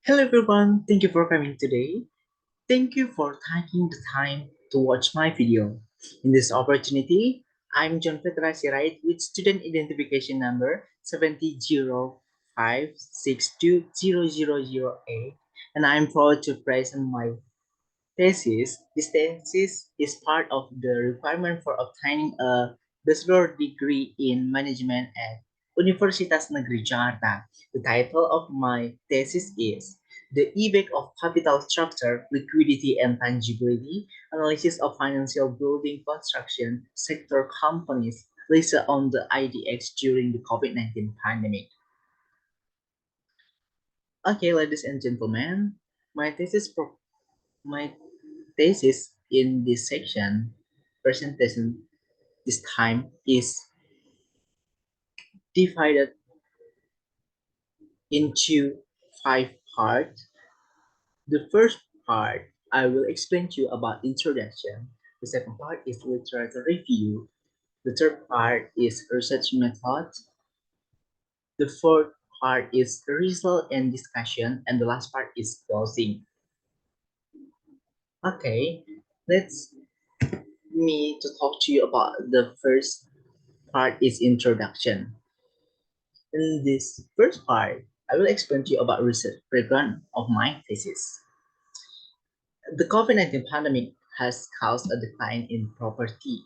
Hello everyone, thank you for coming today. Thank you for taking the time to watch my video. In this opportunity, I'm Jhon Vetra Sirait with student identification number 7056200008, and I'm proud to present my thesis. This thesis is part of the requirement for obtaining a bachelor degree in management at Universitas Negeri Jakarta. The title of my thesis is The Effect of Capital Structure, Liquidity and Tangibility, Analysis of Financial Building Construction Sector Companies listed on the IDX during the COVID-19 pandemic. Okay, ladies and gentlemen, my thesis my thesis in this section presentation this time is divided into 5 parts. The first part I will explain to you about introduction. The second part is literature review. The third part is research method. The fourth part is result and discussion, and the last part is closing. Okay, let's me to talk to you about the first part is introduction. In this first part, I will explain to you about research background of my thesis. The COVID-19 pandemic has caused a decline in property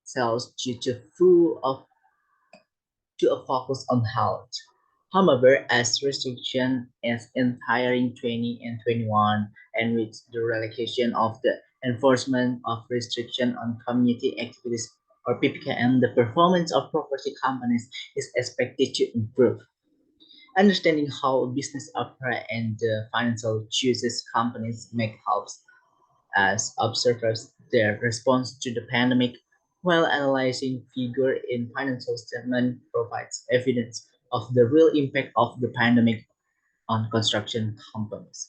sales due to a focus on health. However, as restriction as entering 20 and 21 and with the relocation of the enforcement of restriction on community activities or PPKM, the performance of property companies is expected to improve. Understanding how business operate and the financial choices companies make helps as observers their response to the pandemic, while analyzing figure in financial statement provides evidence of the real impact of the pandemic on construction companies.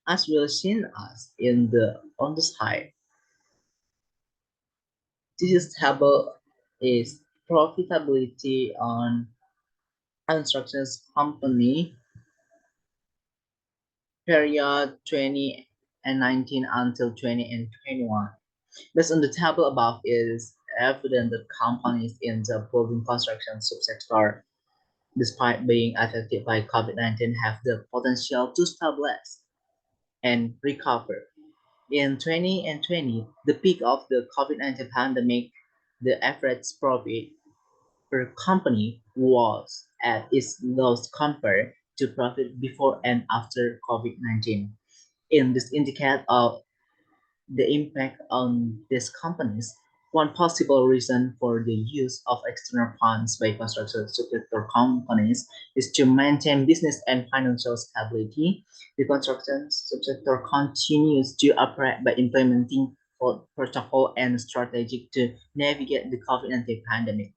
As we'll seen as in the on the side, this table is profitability on construction company period 20 and 19 until 20 and 21. Based on the table above, it is evident that companies in the building construction subsector, despite being affected by COVID-19, have the potential to stabilize and recover. In 2020, the peak of the COVID-19 pandemic, the average profit per company was at its lowest compared to profit before and after COVID-19. In this indicator of the impact on these companies, one possible reason for the use of external funds by construction subsector companies is to maintain business and financial stability. The construction subsector continues to operate by implementing protocol and strategy to navigate the COVID-19 pandemic,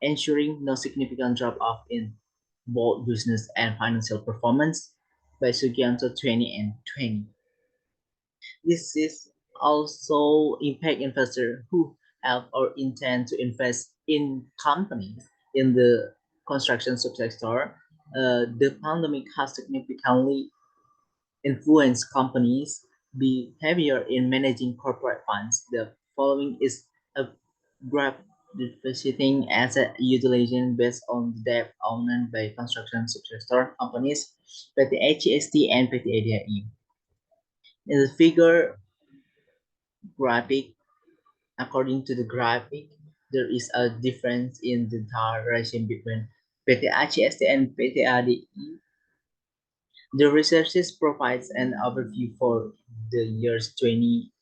ensuring no significant drop-off in both business and financial performance by Sugianto 20 and 20. This is also impact investors who have or intend to invest in companies in the construction subsector. The pandemic has significantly influenced companies' behavior in managing corporate funds. The following is a graph depositing asset utilization based on the debt owned by construction subsector companies, PT HST and PT ADIE. In the figure graphic, according to the graphic, there is a difference in the duration between PTHST and PTADE. The researches provides an overview for the years 20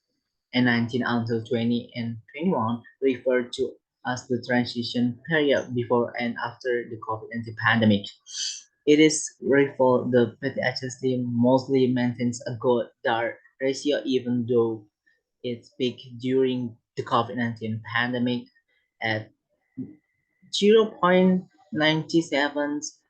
and 19 until 20 and 21, referred to as the transition period before and after the COVID-19 pandemic. It is referred the PTHST mostly maintains a good DAR ratio even though its peak during the COVID-19 pandemic at 0.97.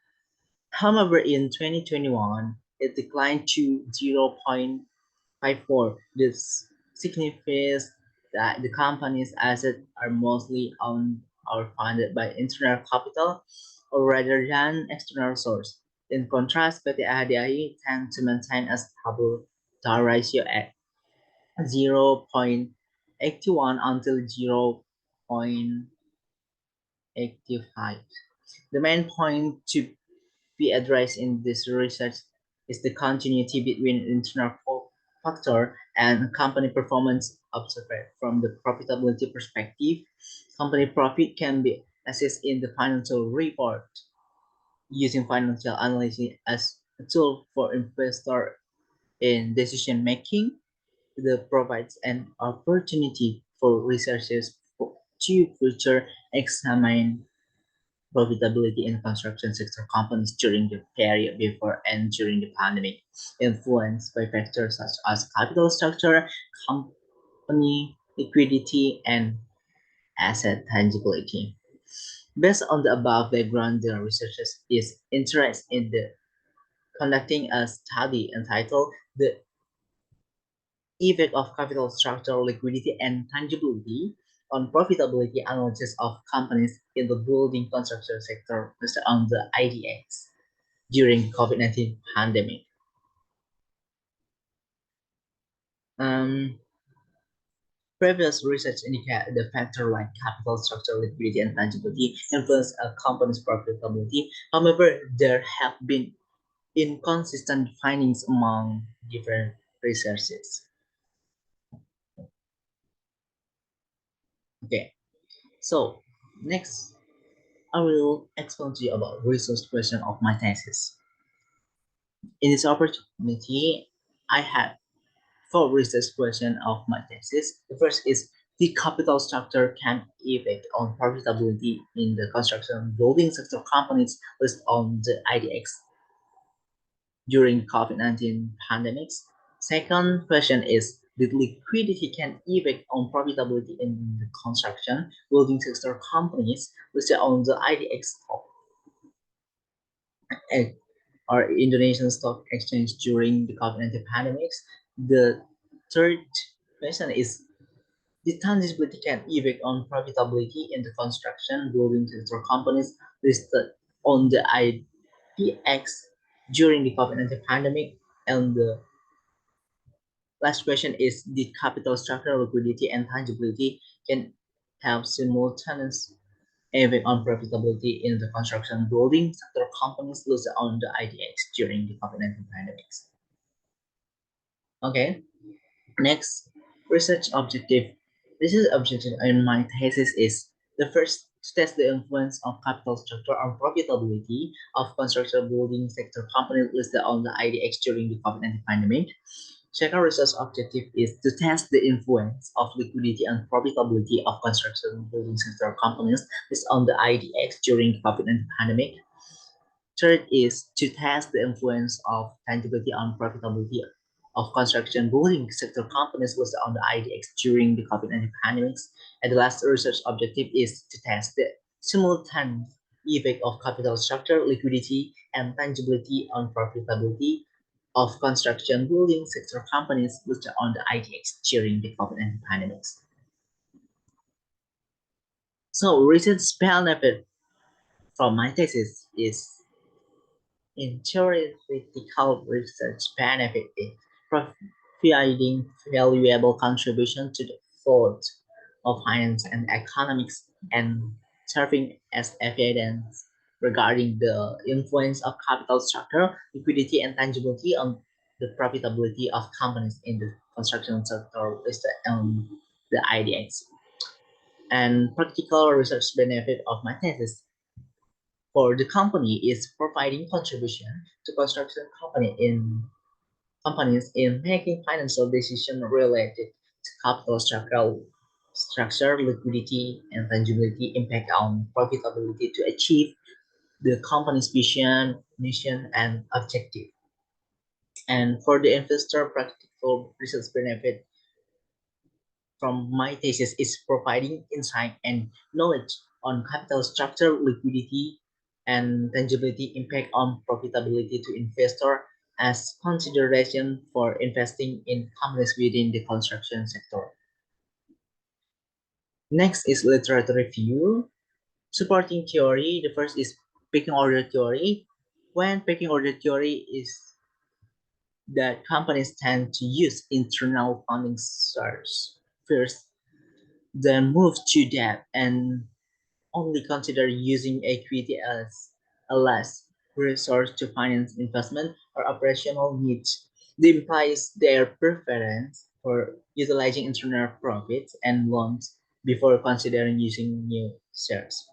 However, in 2021, it declined to 0.54. This signifies that the company's assets are mostly owned or funded by internal capital or rather than external source. In contrast, PT ADI tend to maintain a stable TAR ratio at 0.81 until 0.85. The main point to be addressed in this research is the continuity between internal factor and company performance observed. From the profitability perspective, company profit can be assessed in the financial report using financial analysis as a tool for investor in decision making. That provides an opportunity for researchers to further examine profitability in construction sector companies during the period before and during the pandemic, influenced by factors such as capital structure, company liquidity, and asset tangibility. Based on the above background, the researchers is interested in the conducting a study entitled "The Effect of Capital Structure, Liquidity, and Tangibility on Profitability Analysis of Companies in the Building Construction Sector" based on the IDX during COVID-19 pandemic. Um, Previous research indicated the factor like capital structure, liquidity, and tangibility influence a company's profitability. However, there have been inconsistent findings among different researches. Okay, so next I will explain to you about research question of my thesis. In this opportunity, I had four research questions of my thesis. The first is the capital structure can affect on profitability in the construction building sector companies listed on the IDX during COVID-19 pandemics. Second question is did liquidity can affect on profitability in the construction building sector companies listed on the IDX or Indonesian Stock Exchange during the COVID-19 pandemics. The third question is the tangibility can affect on profitability in the construction building sector companies listed on the IPX during the COVID-19 pandemic. And the last question is the capital structure, liquidity, and tangibility can have simultaneous effect on profitability in the construction building sector companies listed on the IDX during the COVID-19 pandemics. Okay, next, research objective. Research objective in my thesis is the first to test the influence of capital structure on profitability of construction building sector companies listed on the IDX during the COVID-19 pandemic. Second research objective is to test the influence of liquidity and profitability of construction building sector companies listed on the IDX during the COVID-19 pandemic. Third is to test the influence of tangibility on profitability of construction building sector companies listed on the IDX during the COVID-19 pandemics. And the last research objective is to test the simultaneous effect of capital structure, liquidity, and tangibility on profitability of construction building sector companies listed on the IDX during the COVID-19 pandemics. So recent benefit from my thesis is in theoretical research benefit is providing valuable contribution to the field of finance and economics and serving as evidence regarding the influence of capital structure, liquidity, and tangibility on the profitability of companies in the construction sector listed on the IDX. And practical research benefit of my thesis for the company is providing contribution to construction companies in making financial decisions related to capital structure, liquidity, and tangibility impact on profitability to achieve the company's vision, mission, and objective. And for the investor, practical research benefit from my thesis is providing insight and knowledge on capital structure, liquidity, and tangibility impact on profitability to investor as consideration for investing in companies within the construction sector. Next is literature review. Supporting theory. The first is pecking order theory. When pecking order theory is that companies tend to use internal funding source first, then move to debt and only consider using equity as a last resource to finance investment or operational needs. This implies their preference for utilizing internal profits and loans before considering using new shares.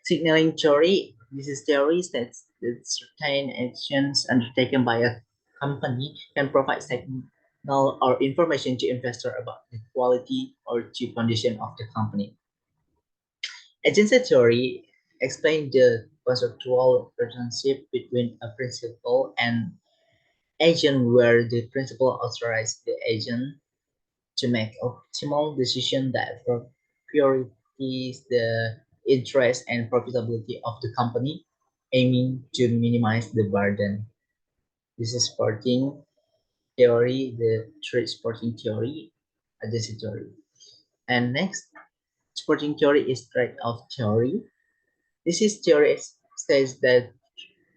Signaling theory. This is theory states that certain actions undertaken by a company can provide signal or information to investor about the quality or to condition of the company. Agency theory explains the conceptual relationship between a principal and agent where the principal authorizes the agent to make optimal decision that prioritize the interest and profitability of the company, aiming to minimize the burden. This is sporting theory, the trade sporting theory, agency theory. And next, sporting theory is trade-off theory. This is theory states that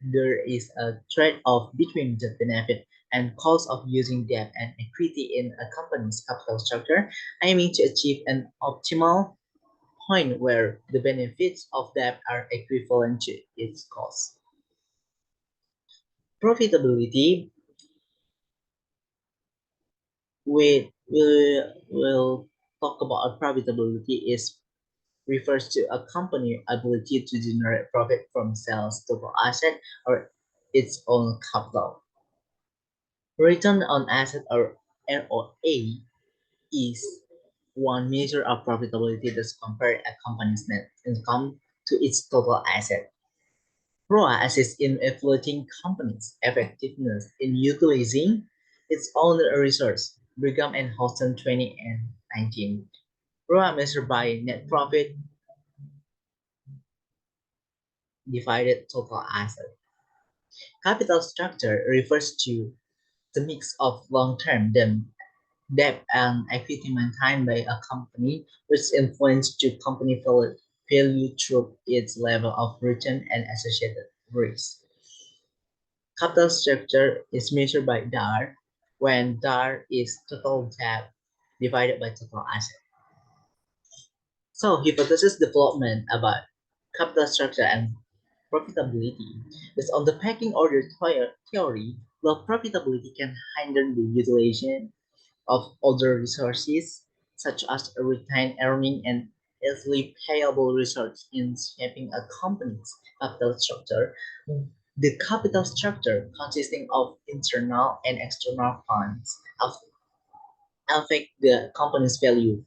there is a trade-off between the benefit and cost of using debt and equity in a company's capital structure, aiming to achieve an optimal point where the benefits of debt are equivalent to its cost. Profitability, we will talk about profitability is refers to a company's ability to generate profit from sales, total asset, or its own capital. Return on asset or ROA is one measure of profitability that compares a company's net income to its total asset. ROA assists in evaluating companies' effectiveness in utilizing its own resource. Brigham and Houston 2019. ROA measured by net profit divided total asset. Capital structure refers to the mix of long-term debt and equity maintained by a company, which influence to company value through its level of return and associated risk. Capital structure is measured by DAR, when DAR is total debt divided by total asset. So, hypothesis development about capital structure and profitability. Based on the pecking order theory, low profitability can hinder the utilization of other resources, such as a retained earning and easily payable resource in shaping a company's capital structure. The capital structure, consisting of internal and external funds, affect the company's value.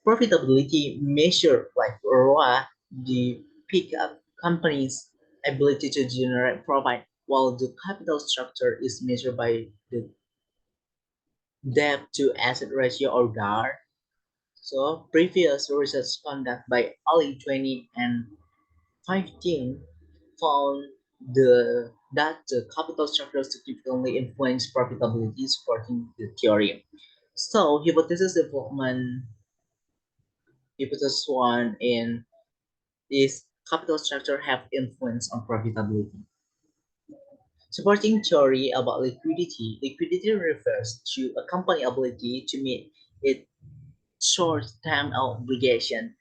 Profitability measure like ROA, the pick up company's ability to generate profit, while the capital structure is measured by the debt to asset ratio or DAR. So previous research conducted by Ali 20 and 15 found that the capital structure significantly influence profitability supporting the theory. So hypothesis one in is capital structure have influence on profitability. Supporting theory about liquidity, liquidity refers to a company ability to meet its short-term obligation.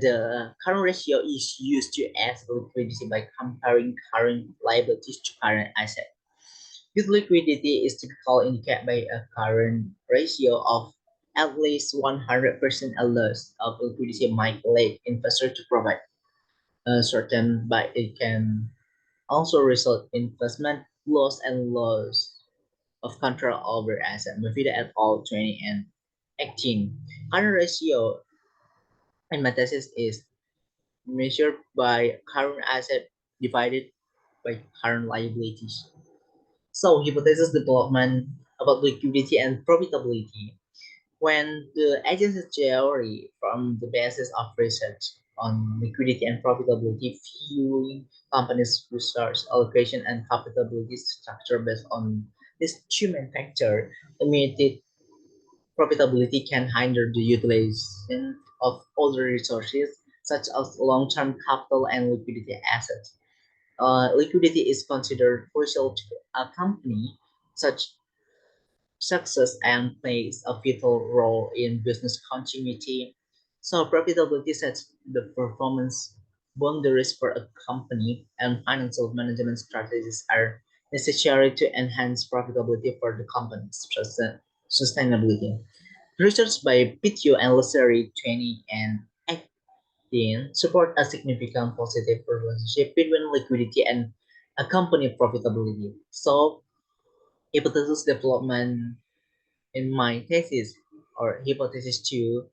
The current ratio is used to add liquidity by comparing current liabilities to current assets. Good liquidity is typically indicated by a current ratio of at least 100%. A loss of liquidity might lead investors to provide certain, but it can also result in investment loss and loss of control over asset. Mafida et al. 20 and 18. Current ratio in my thesis is measured by current asset divided by current liabilities. So hypothesis development about liquidity and profitability. When the agency theory from the basis of research on liquidity and profitability, viewing companies' resource allocation and profitability structure based on these two main factors, limited profitability can hinder the utilization of other resources such as long-term capital and liquidity assets. Liquidity is considered crucial to a company such success and plays a vital role in business continuity. So profitability sets the performance boundaries for a company, and financial management strategies are necessary to enhance profitability for the company's sustainability. Research by Pitio and Lasseri 20 and 18 support a significant positive relationship between liquidity and a company profitability. So hypothesis development in my thesis or hypothesis 2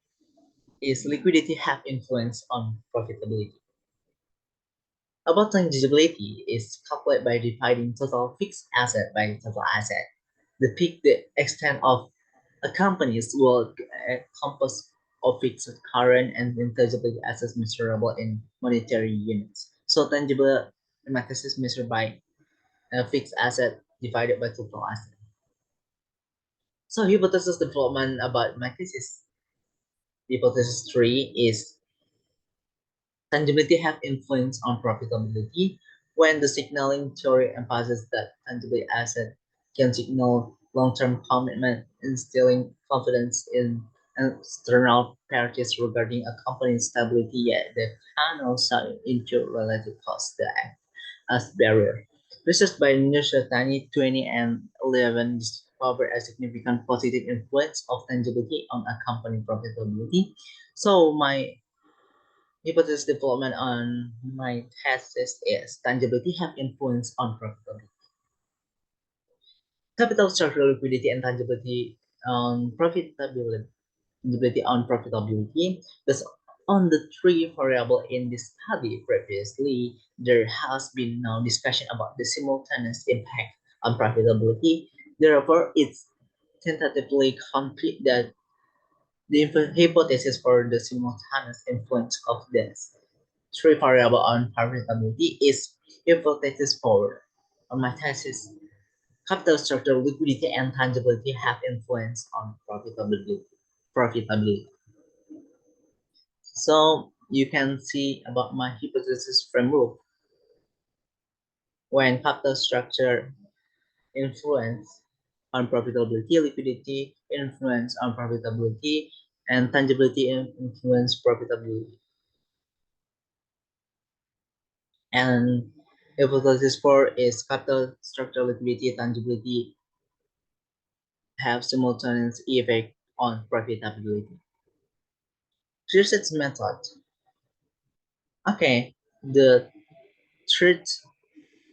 is liquidity have influence on profitability. About tangibility is calculated by dividing total fixed asset by total asset. The extent of a company's will encompass of fixed current and intangible assets measurable in monetary units. So tangible matrices measured by a fixed asset divided by total asset. So hypothesis development about matrices. Hypothesis 3 is tangibility have influence on profitability when the signaling theory emphasizes that tangible asset can signal long-term commitment, instilling confidence in external parties regarding a company's stability, yet the can also include relative costs that act as barrier. Research by Nusratani 20 and 11 discovered a significant positive influence of tangibility on a company profitability. So my hypothesis development on my thesis is tangibility have influence on profitability. Capital structure, liquidity, and tangibility on profitability. Tangibility on profitability. Based on the three variables in this study previously, there has been no discussion about the simultaneous impact on profitability. Therefore, it's tentatively concrete that the hypothesis for the simultaneous influence of this three variable on profitability is hypothesis 4. On my thesis, capital structure, liquidity, and tangibility have influence on profitability. Profitability. So you can see about my hypothesis framework when capital structure influence on profitability, liquidity influence on profitability, and tangibility influence profitability. And hypothesis 4 is capital structure, liquidity, tangibility have simultaneous effect on profitability. Research method. Okay, the third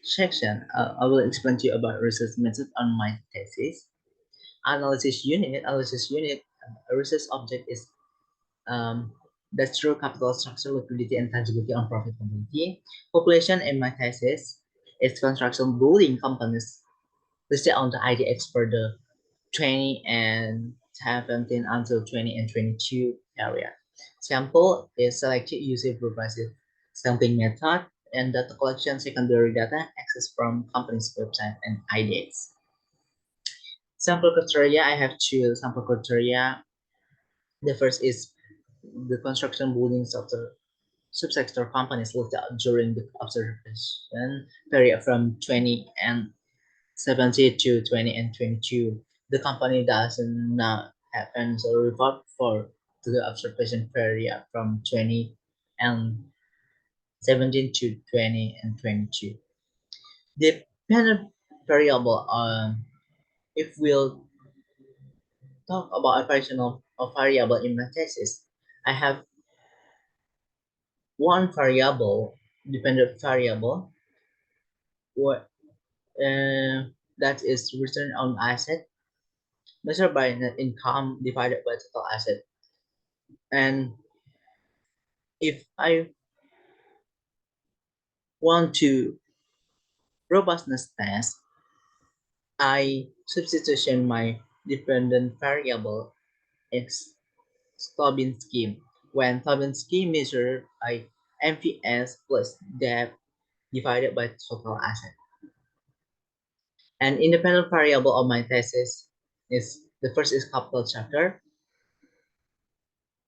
section, I will explain to you about research method on my thesis. Analysis unit, a research object is that's true capital structure, liquidity, and tangibility on profitability. Population in my thesis is construction building companies listed on the IDX for the 20 and 17 until 20 and 22 area. Sample is selected using progressive sampling method and data collection secondary data accessed from company's website and IDX. Sample criteria, I have two sample criteria. The first is the construction building subsector companies looked at during the observation period from 20 and 70 to 20 and 22. The company does not have any report for the observation period from 20 and 17 to 20 and 22. The dependent variable if we'll talk about operational variable in my thesis, I have one variable, dependent variable, what that is return on asset measured by net income divided by total asset. And if I want to robustness test, I substitution my dependent variable is Tobin scheme. When Tobin scheme measure by MVS plus debt divided by total asset. An independent variable of my thesis is the first is capital structure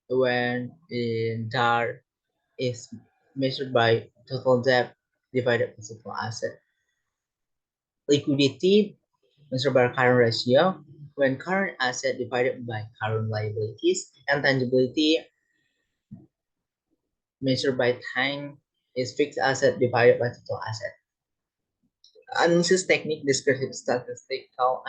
when in DAR is measured by total debt divided by total asset. Liquidity measured by current ratio when current asset divided by current liabilities, and tangibility measured by time is fixed asset divided by total asset. Analysis technique, descriptive statistical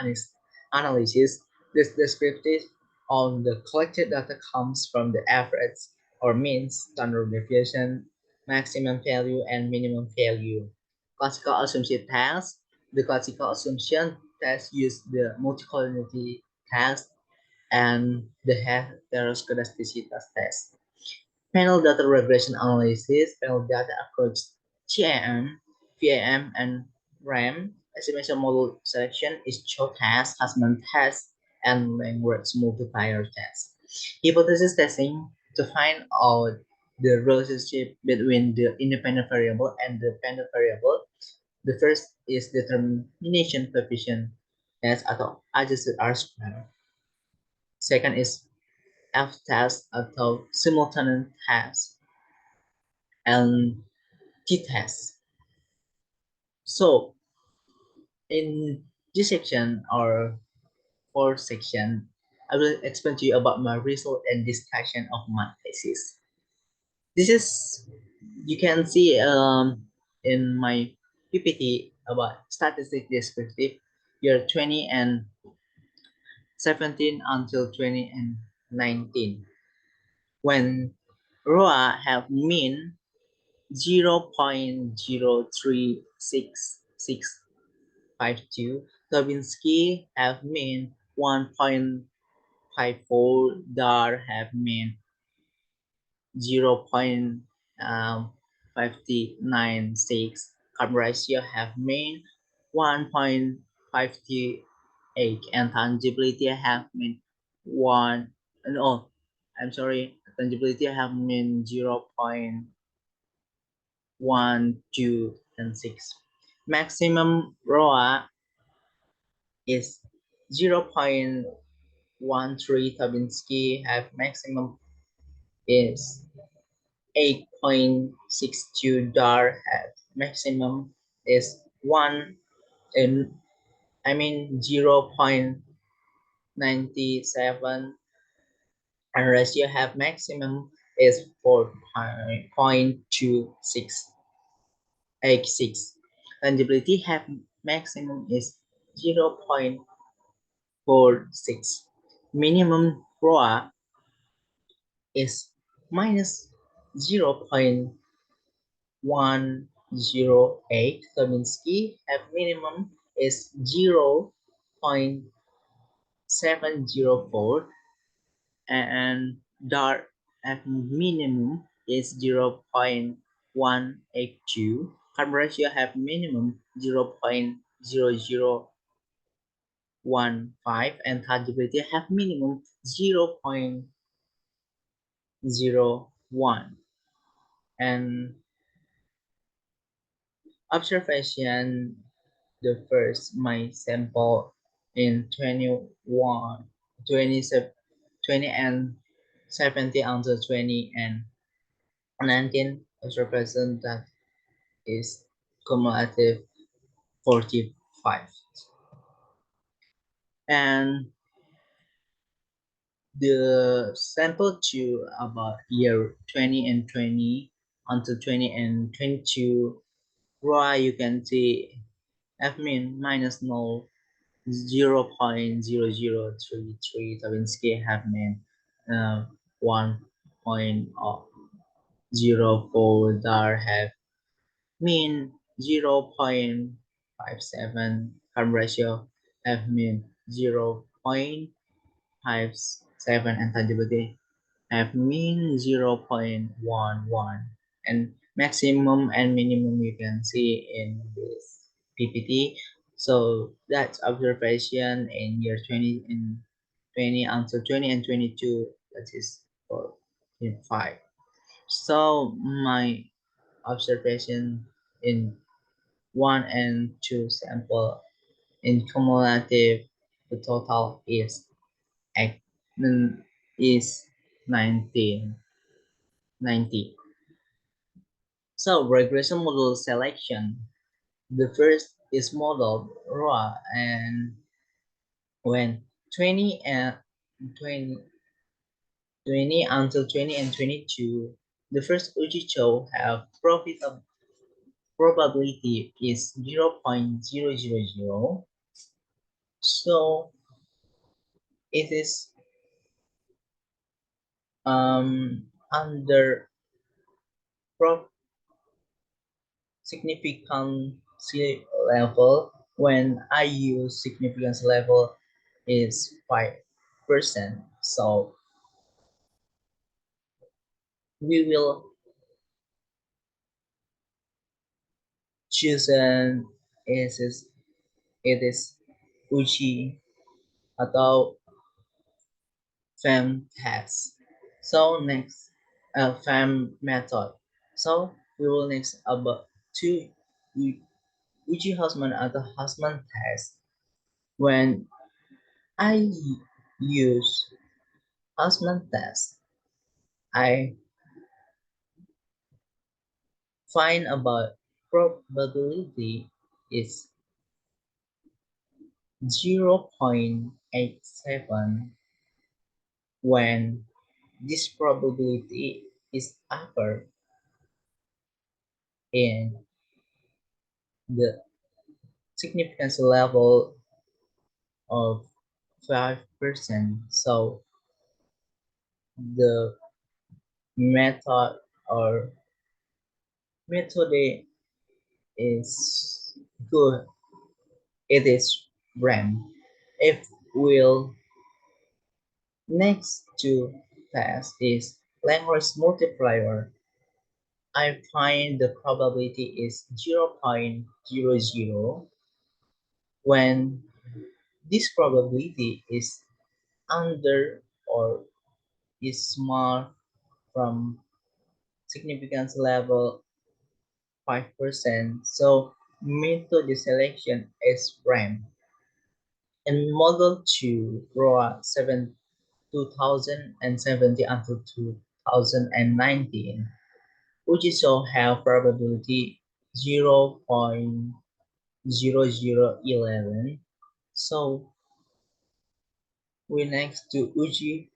analysis. This descriptive of the collected data comes from the average or means, standard deviation, maximum value, and minimum value. Classical assumption test. The classical assumption test use the multicollinearity test and the heteroscedasticity test. Panel data regression analysis, panel data approach TAM, VAM, and RAM, estimation model selection, is-choice test, Hussman test, and language multiplier test. Hypothesis testing to find out the relationship between the independent variable and the dependent variable. The first is determination coefficient test atau adjusted R-square. Second is F-test atau simultaneous test. And t-test. So in this section or fourth section, I will explain to you about my result and discussion of my thesis. This is, you can see in my PPT about statistic descriptive year 20 and 17 until 20 and 19. When ROA have mean 0.0366652, Kavinsky have mean 1.54, Dar have mean 0.596, carbon ratio have mean 1.58, and tangibility have mean 1, no, I'm sorry, tangibility have mean 0.1, 2, and 6. Maximum ROA is 0.13. Tabinski have maximum is 8.62. Dar have maximum is 1, and I mean 0.97, and ratio have maximum is 4.2686. Tangibility have maximum is 0.46. Minimum ROA is minus 0.108. Kaminsky have minimum is 0.704, and Dart have minimum is 0.182. Carbon ratio have minimum 0.0015, and tangibility have minimum 0.01. And observation, the first my sample in 20 and 70 until 20 and 19 observation, that is cumulative 45. And the sample two about year 20 and 20 until 20 and 22, why you can see F mean minus 0.0033. Tavinsky have mean 1.04. Dar have mean 0.57. Carbon ratio have mean 0.57, and tangibility have mean 0.11, and maximum and minimum you can see in this PPT. So that's observation in year 20 and 20 until 20 and 22, that is for in 5. So my observation in 1 and 2 sample in cumulative, the total is is 1990. So regression model selection. The first is modeled raw and when 20 and 20, 20 until 20 and 22, the first Uji show have probability is 0.000. So it is under prof significance level when I use significance level is 5%. So we will choose an it is Uji atau FEM test. So next, FEM method. So we will next about two Uji Houseman atau Houseman test. When I use Houseman test, I find about probability is 0.87 when this probability is upper in the significance level of 5%. So the method or method is good. It is RAM. If we'll next to test is language multiplier, I find the probability is 0.00 when this probability is under or is small from significance level 5%. So method selection is RAM. In model 2, ROA 2070 until 2019, which is so have probability 0.0011. So we next to Uji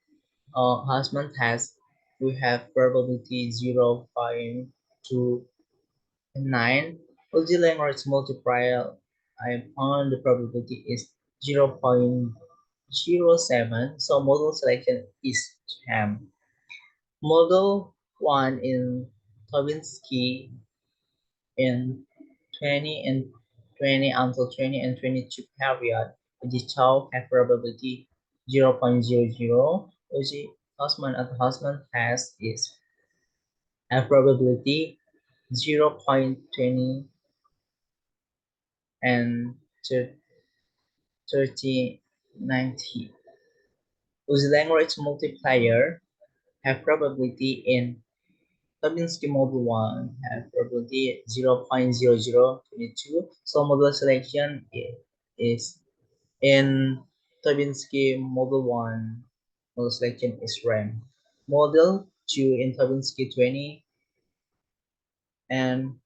Husband test, we have probability 0.29. Uji language multiplier, I found the probability is 0.07. So model selection is sham. Model 1 in Tobinsky in 20 and 20 until 20 and 22 period, which child have probability 0.00, which husband and husband test is have probability 0.20 and 3090. Whose language multiplier have probability in Tobinsky model 1 have probability 0.0022. So model selection is in Tobinsky model 1, model selection is RAM. Model 2 in Tobinsky 20 and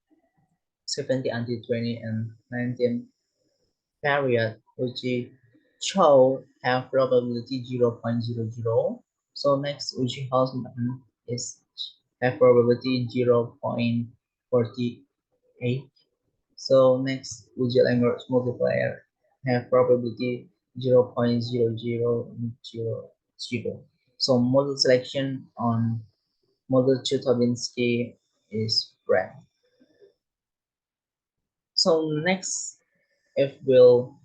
70 until 20 and 19 period, which show have probability 0.00. So next, Uji Hausman is have probability 0.48. So next, Uji language multiplier have probability 0.0000. So model selection on model Chudovsky is red. So next, if we'll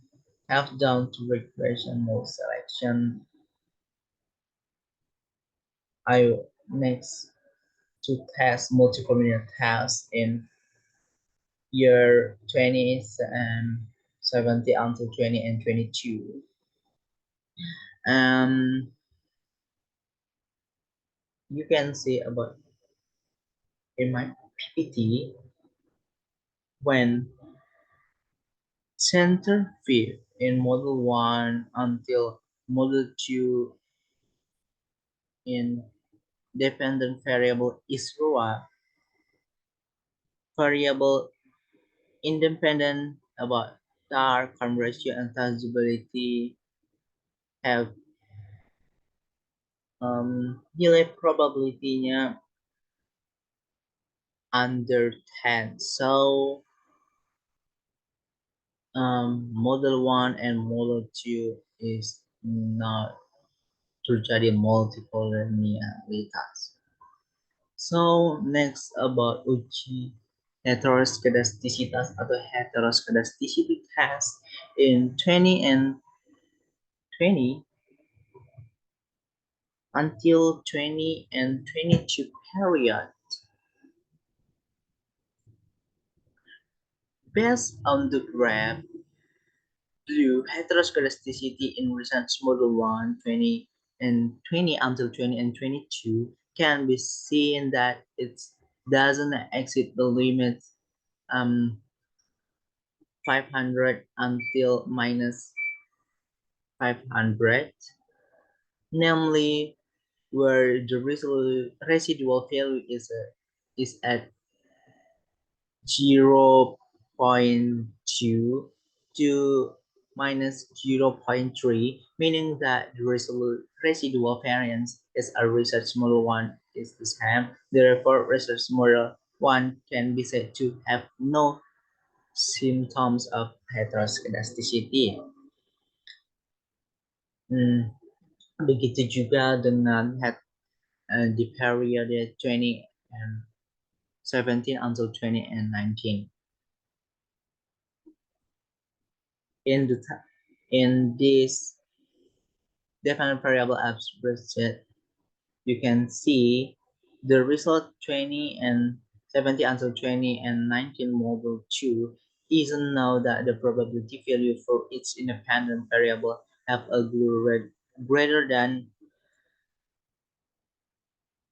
have down to regression mode selection, I next to test multi-collinear tests in year 20 and 70 until 20 and 22. You can see about in my PPT when center field in model 1 until model 2 in dependent variable is ROA, variable independent about star, crime ratio, and tangibility have nilai probability-nya under 10. So model 1 and model 2 is not terjadi multiple linearitas. So next about uji heteroskedastisitas atau heteroskedasticity test in 20 and 20 until 20 and 22 period. Based on the graph, blue heteroscedasticity in results model 1, 20 and 20 until 20 and 22 can be seen that it doesn't exceed the limit 500 until minus 500, namely where the residual value is at 0.2 to minus 0.3, meaning that the residual variance is a research model 1 is the same. Therefore, research model 1 can be said to have no symptoms of heteroscedasticity. Begitu juga dengan di periode 20 and 17 until 20 and 19. In this definite variable abstract, you can see the result 20 and 70 until 20 and 19 model 2 isn't know that the probability value for each independent variable have a greater than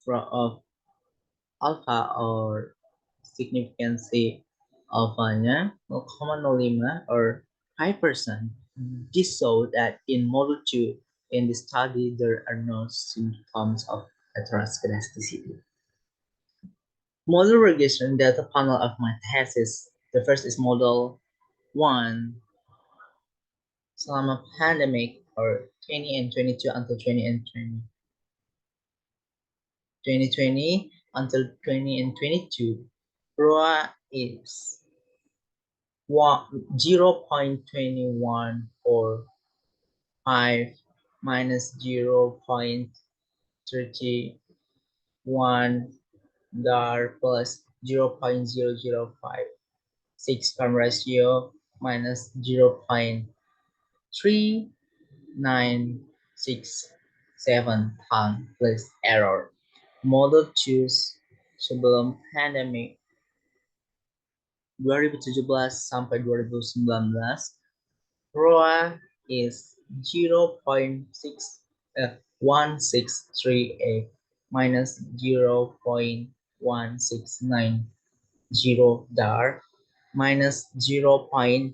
of alpha or significancy alpha-nya 0,05 or 5%. This shows that in model 2 in the study there are no symptoms of heteroscedasticity. Model regression data panel of my thesis. The first is model 1 selama pandemic or 20 and 22 until 20 and 2020 until 20 and 22. ROA is 0.21 or 5 minus 0.31 dar plus 0.005. 6 term ratio minus 0.3967 pound plus error. Model choose sebelum pandemic 2017 sampai 2019, ROA is 0.1638 minus 0.1690 dar minus 0.0152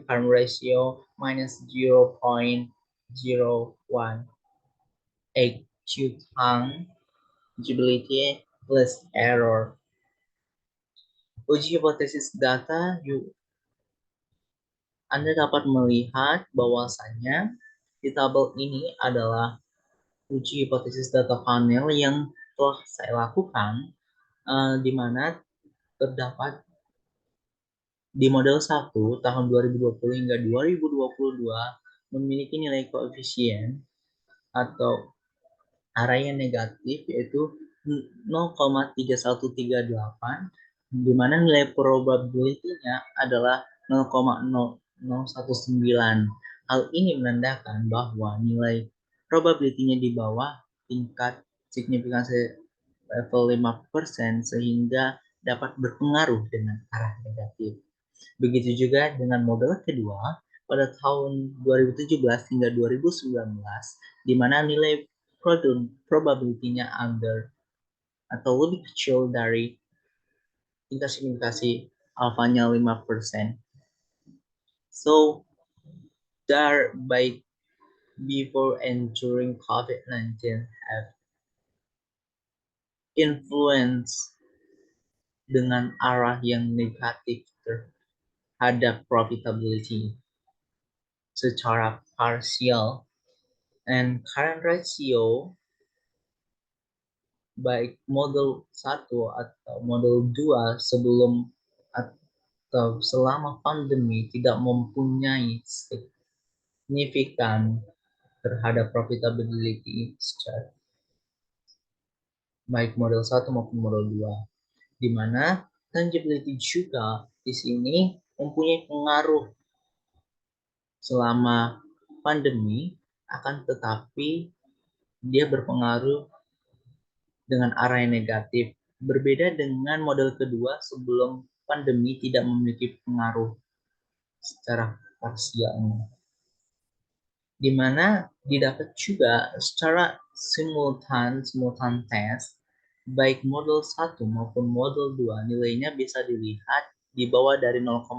current ratio minus 0.0182 tangibility plus error. Uji hipotesis data, Anda dapat melihat bahwasannya di tabel ini adalah uji hipotesis data panel yang telah saya lakukan, di mana terdapat di model 1 tahun 2020 hingga 2022 memiliki nilai koefisien atau arah yang negatif yaitu 0,3138, di mana nilai probability-nya adalah 0,0019. Hal ini menandakan bahwa nilai probability-nya di bawah tingkat signifikansi level 5% sehingga dapat berpengaruh dengan arah negatif. Begitu juga dengan model kedua pada tahun 2017 hingga 2019, di mana nilai probability-nya under atau lebih kecil dari tingkat signifikasi alfanya 5%. So, there by before and during COVID-19 have influence dengan arah yang negatif terhadap profitability secara parsial, and current ratio baik model 1 atau model 2 sebelum atau selama pandemi tidak mempunyai signifikan terhadap profitability secara baik model 1 maupun model 2, di mana tangibility juga di sini mempunyai pengaruh selama pandemi, akan tetapi dia berpengaruh dengan arah yang negatif. Berbeda dengan model kedua sebelum pandemi tidak memiliki pengaruh secara parsial, di mana didapat juga secara simultan test, baik model 1 maupun model 2 nilainya bisa dilihat di bawah dari 0,05,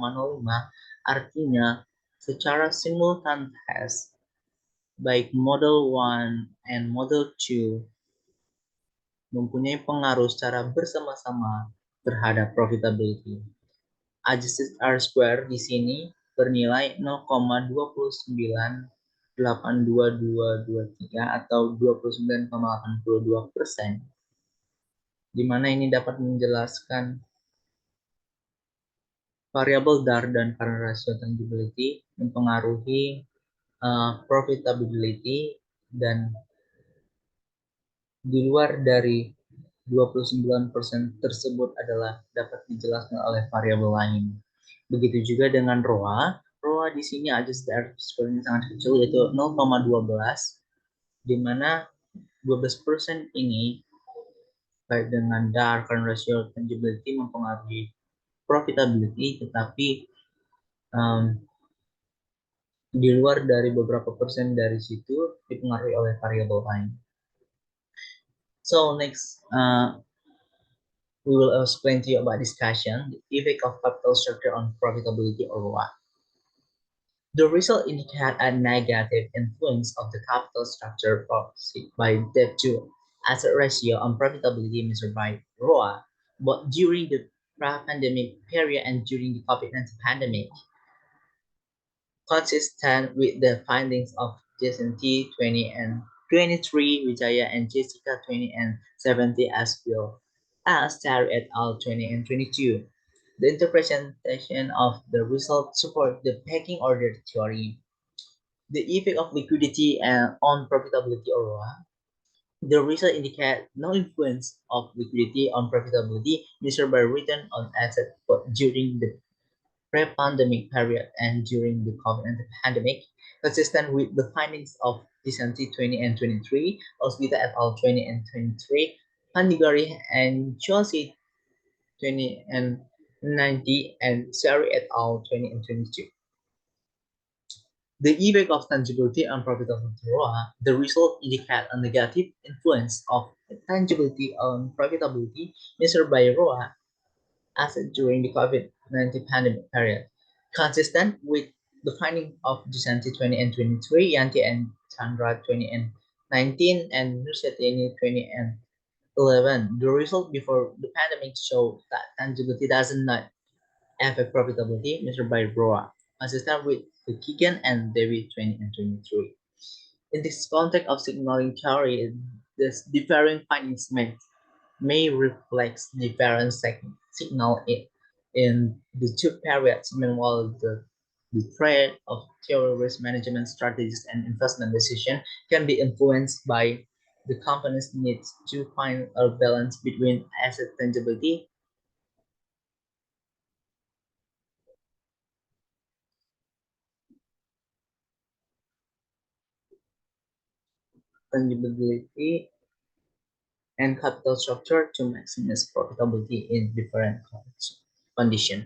artinya secara simultan test baik model 1 and model 2 mempunyai pengaruh secara bersama-sama terhadap profitability. Adjusted R square di sini bernilai 0,2982223 atau 29,82%, di mana ini dapat menjelaskan variabel DAR dan current ratio tangibility mempengaruhi profitability, dan di luar dari 29% tersebut adalah dapat dijelaskan oleh variabel lain. Begitu juga dengan ROA. ROA di sini adjusted R square-nya sangat kecil, yaitu 0,12, di mana 12% ini baik dengan DAR, current ratio, tangibility mempengaruhi profitability, tetapi di luar dari beberapa persen dari situ dipengaruhi oleh variabel lain. So next, we will explain to you about discussion, the effect of capital structure on profitability or ROA. The result indicate a negative influence of the capital structure by debt to asset ratio on profitability measured by ROA, but during the pre-pandemic period and during the COVID-19 pandemic. Consistent with the findings of Jason T. 20 and 23, Wijaya and Jessica 20 and 70, as well as Terry et al. 20 and 22. The interpretation of the result support the pecking order theory. The effect of liquidity on profitability or ROA. The result indicate no influence of liquidity on profitability measured by return on asset during the pre-pandemic period and during the COVID-19 pandemic, consistent with the findings of Disanti 20 and 23, Osbita et al. 20 and 23, Pandigari and Chelsea 20 and 90, and Sari et al. 20 and 22. The effect of tangibility on profitability ROA, the result indicate a negative influence of tangibility on profitability measured by ROA asset during the COVID-19 pandemic period, consistent with the finding of Gisanti 20 and 23, Yanti and Chandra 20 and 19, and Nursetini 20 and 11. The result before the pandemic showed that tangibility does not affect profitability measured by ROA, consistent with the Keegan and Dewi 20 and 23. In this context of signaling theory, this differing findings may reflect different signal in the two periods. Meanwhile, the trade of theory, risk management strategies, and investment decision can be influenced by the company's needs to find a balance between asset tangibility and capital structure to maximize profitability in different conditions.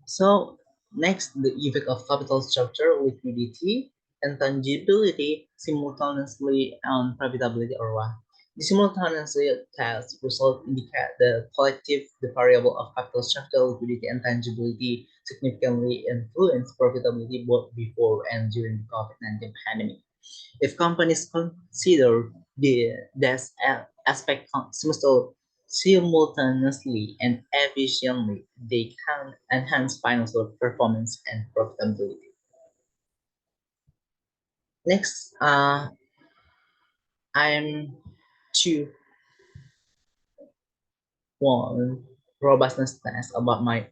So next, the effect of capital structure, liquidity, and tangibility simultaneously on profitability or ROA. The simultaneously test result indicate the variable of capital structure, liquidity, and tangibility significantly influence profitability both before and during the COVID-19 pandemic. If companies consider this aspect simultaneously and efficiently, they can enhance financial performance and profitability. Next, I'm to one robustness test about my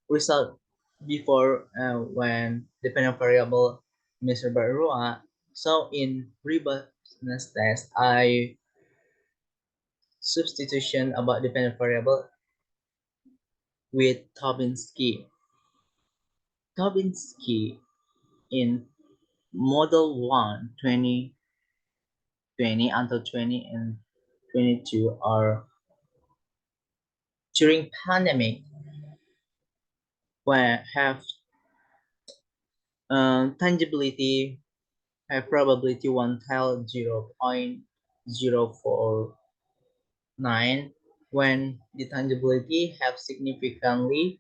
result before when dependent variable measured by ROA. So in robustness test, I substitution about dependent variable with Tobinski. Tobinski in Model 1 2020 until 20 and 22 are during pandemic where have tangibility have probability 1 tile 0.049 when the tangibility have significantly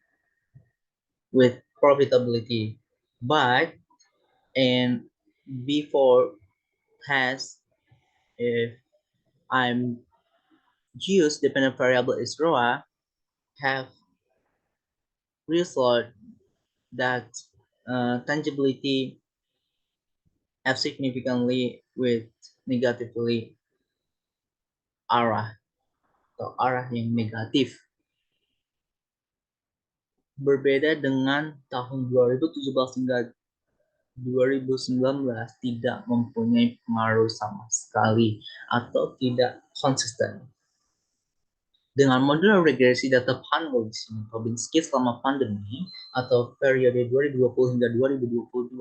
with profitability, but and before has if I'm use dependent variable is ROA have result that tangibility have significantly with negatively arah atau arah yang negatif. Berbeda dengan tahun 2017 hingga 2019 tidak mempunyai pengaruh sama sekali atau tidak konsisten. Dengan model regresi data panel di sini, Tobinski selama pandemi atau periode 2020 hingga 2022,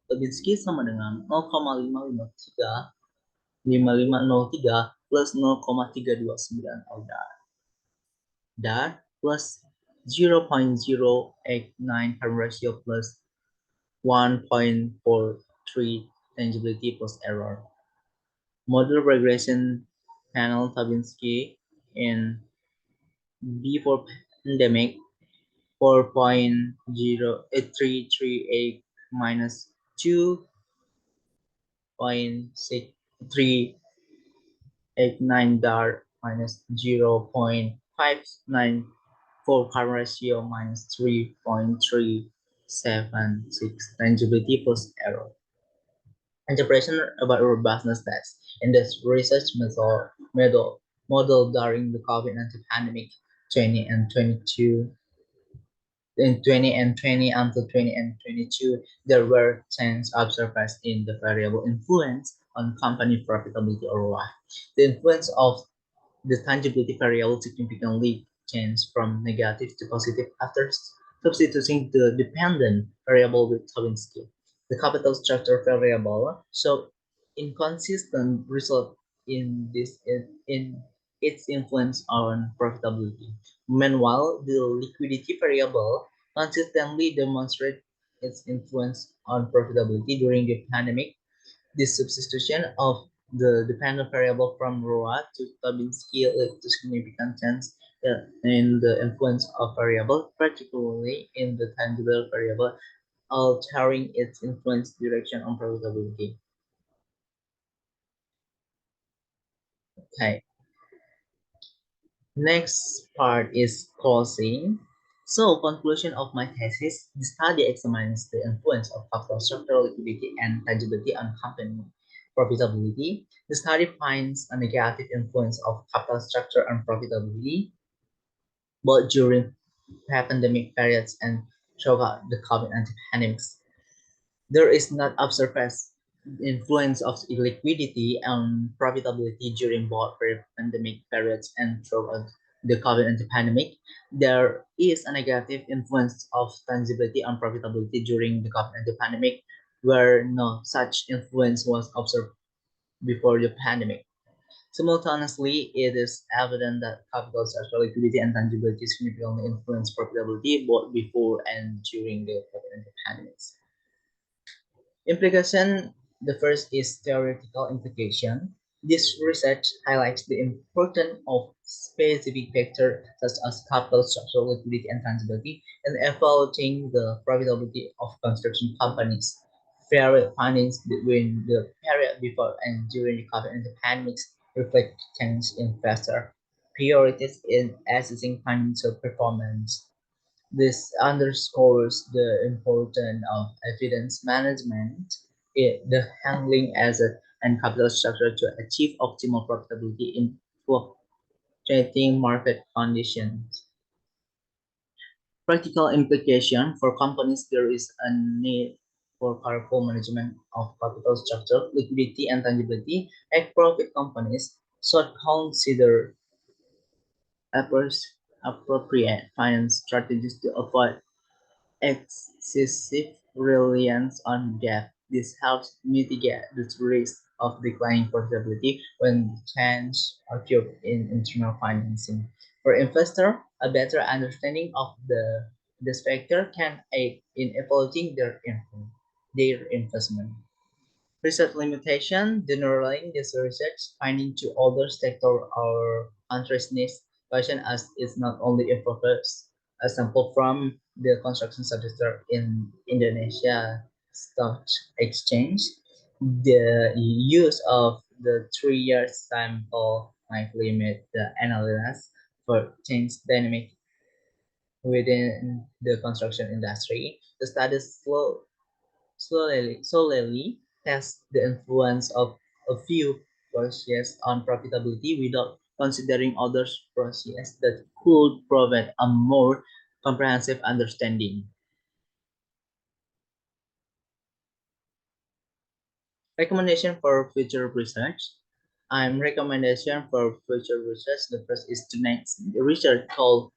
Tobinski sama dengan 0,5503 plus 0,329 LDAR. DAR plus 0.089 harm ratio plus 1.43 tangibility plus error. Model regression panel Tobinski in before pandemic 4.0338 minus 2.6389 DAR minus 0.594 current ratio minus 3.376 tangibility plus error. Interpretation about robustness test in this research model during the COVID-19 pandemic 20 and 22 in 20 and 20 until 20 and 22, there were changes observed in the variable influence on company profitability or ROI. The influence of the tangibility variable significantly changed from negative to positive after substituting the dependent variable with Tobinski. The capital structure variable showed inconsistent result in this in its influence on profitability. Meanwhile, the liquidity variable consistently demonstrated its influence on profitability during the pandemic. This substitution of the dependent variable from ROA to Tobinski led to significant change in the influence of variable, particularly in the tangible variable, altering its influence direction on profitability. Okay. Next part is closing. So, conclusion of my thesis, the study examines the influence of capital structure, liquidity, and tangibility on company profitability. The study finds a negative influence of capital structure and profitability, both during pandemic periods and throughout the COVID-19 pandemics. There is not observed influence of liquidity and profitability during both pandemic periods and throughout the COVID-19 pandemic. There is a negative influence of tangibility and profitability during the COVID-19 pandemic, where no such influence was observed before the pandemic. Simultaneously, it is evident that capital structure, liquidity, and tangibility significantly influence profitability both before and during the COVID-19 pandemics. Implication, the first is theoretical implication. This research highlights the importance of specific factors such as capital structure, liquidity, and tangibility in evaluating the profitability of construction companies. Varied findings between the period before and during the COVID and the pandemic reflect change in investor priorities in assessing financial performance. This underscores the importance of evidence management in the handling asset and capital structure to achieve optimal profitability in fluctuating market conditions. Practical implication for companies: there is a need for careful management of capital structure, liquidity, and tangibility. At-profit companies should consider appropriate finance strategies to avoid excessive reliance on debt. This helps mitigate the risk of declining profitability when change occurs in internal financing. For investor, a better understanding of this factor can aid in evaluating their investment. Research limitation: generalizing this research finding to other sector or countries needs question as is not only a purpose. A sample from the construction sector in Indonesia Stock Exchange. The use of the 3 year sample might limit the analysis for change dynamic within the construction industry. The study solely test the influence of a few processes on profitability without considering other processes that could provide a more comprehensive understanding. Recommendation for future research. I'm recommendation for future research. The first is to next research called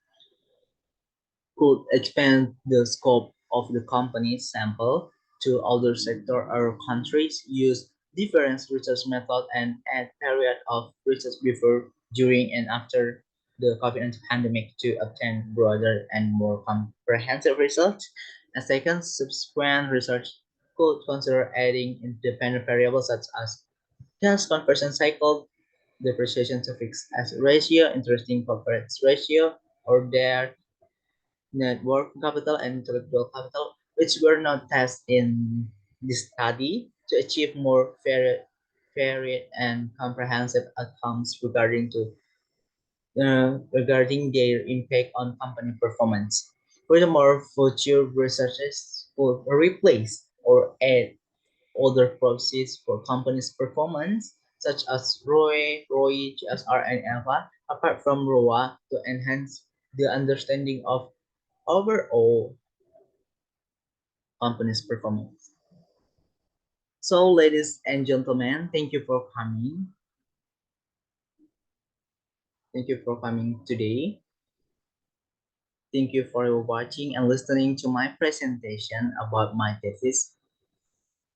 could expand the scope of the company's sample to other sectors or countries, use different research methods, and add period of research before, during, and after the COVID pandemic to obtain broader and more comprehensive results. And second, subsequent research could consider adding independent variables such as cash conversion cycle, depreciation to fixed asset ratio, interesting corporate ratio, or their net working capital and intellectual capital, which were not tested in this study to achieve more varied and comprehensive outcomes regarding their impact on company performance. Furthermore, future researchers will replace or add other proxies for companies' performance, such as ROI, GSR, and alpha, apart from ROA, to enhance the understanding of overall company's performance. So, ladies and gentlemen, thank you for coming. Thank you for coming today. Thank you for watching and listening to my presentation about my thesis.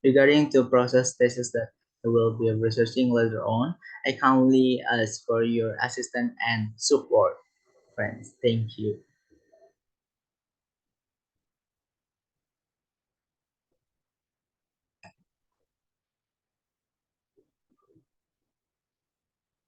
Regarding to process thesis that I will be researching later on, I kindly ask for your assistance and support, friends. Thank you.